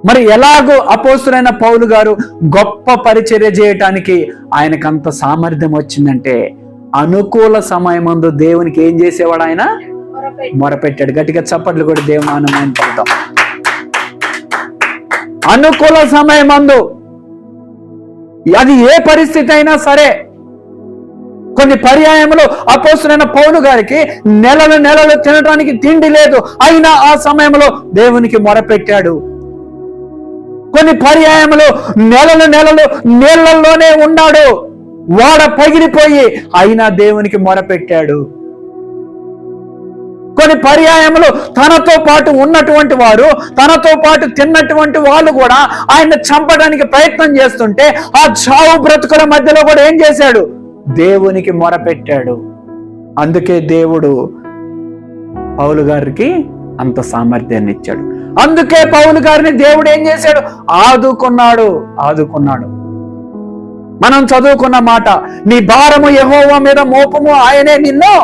మరి ఎలాగో అపోస్తులైన పౌలు గారు గొప్ప పరిచర్య చేయటానికి ఆయనకంత సామర్థ్యం వచ్చిందంటే, అనుకూల సమయమందు దేవునికి ఏం చేసేవాడు? ఆయన మొరపెట్టాడు. గట్టిగా చప్పట్లు కూడా దేవుని ఆనందం పడతాం. అనుకూల సమయమందు, అది ఏ పరిస్థితి అయినా సరే. కొన్ని పర్యాయములు అపోస్తులైన పౌలు గారికి నెలలు తినడానికి తిండి లేదు, అయినా ఆ సమయంలో దేవునికి మొరపెట్టాడు. కొన్ని పర్యాయములు నెలలు నీళ్లలోనే ఉన్నాడు, ఓడ పగిలిపోయి, అయినా దేవునికి మొరపెట్టాడు. కొన్ని పర్యాయములు తనతో పాటు ఉన్నటువంటి వారు, తనతో పాటు తిన్నటువంటి వాళ్ళు కూడా ఆయన చంపడానికి ప్రయత్నం చేస్తుంటే, ఆ చావు బ్రతుకుల మధ్యలో కూడా ఏం చేశాడు? దేవునికి మొరపెట్టాడు. అందుకే దేవుడు పౌలు గారికి అంత సామర్థ్యాన్ని ఇచ్చాడు. అందుకే పౌలు గారిని దేవుడు ఏం చేశాడు? ఆదుకున్నాడు. మనం చదువుకున్న మాట, నీ భారము యెహోవా మీద మోపము, ఆయనే నిన్ను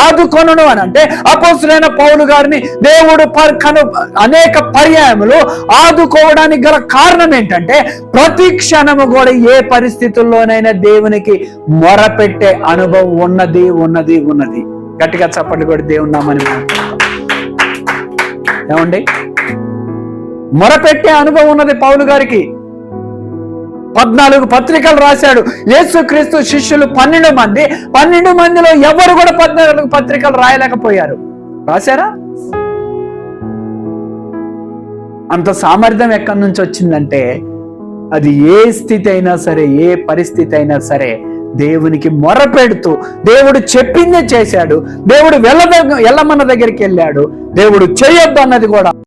ఆదుకొనును అని. అంటే అపోస్తులైన పౌలు గారిని దేవుడు అనేక పర్యాయములు ఆదుకోవడానికి గల కారణం ఏంటంటే, ప్రతి క్షణము కూడా ఏ పరిస్థితుల్లోనైనా దేవునికి మొరపెట్టే అనుభవం ఉన్నది. గట్టిగా చప్పట్లు కూడా దేవుని నామని ఏమండి, మొరపెట్టే అనుభవం ఉన్నది పౌలు గారికి. 14 పత్రికలు రాశాడు. యేసుక్రీస్తు శిష్యులు 12 మంది. 12 మందిలో ఎవరు కూడా 14 పత్రికలు రాయలేకపోయారు. రాశారా? అంత సామర్థ్యం ఎక్కడి నుంచి వచ్చిందంటే, అది ఏ స్థితి అయినా సరే, ఏ పరిస్థితి అయినా సరే దేవునికి మొరపెడుతూ, దేవుడు చెప్పిందే చేశాడు. దేవుడు వెళ్ళమన్న దగ్గరికి వెళ్ళాడు. దేవుడు చేయొద్దు అన్నది కూడా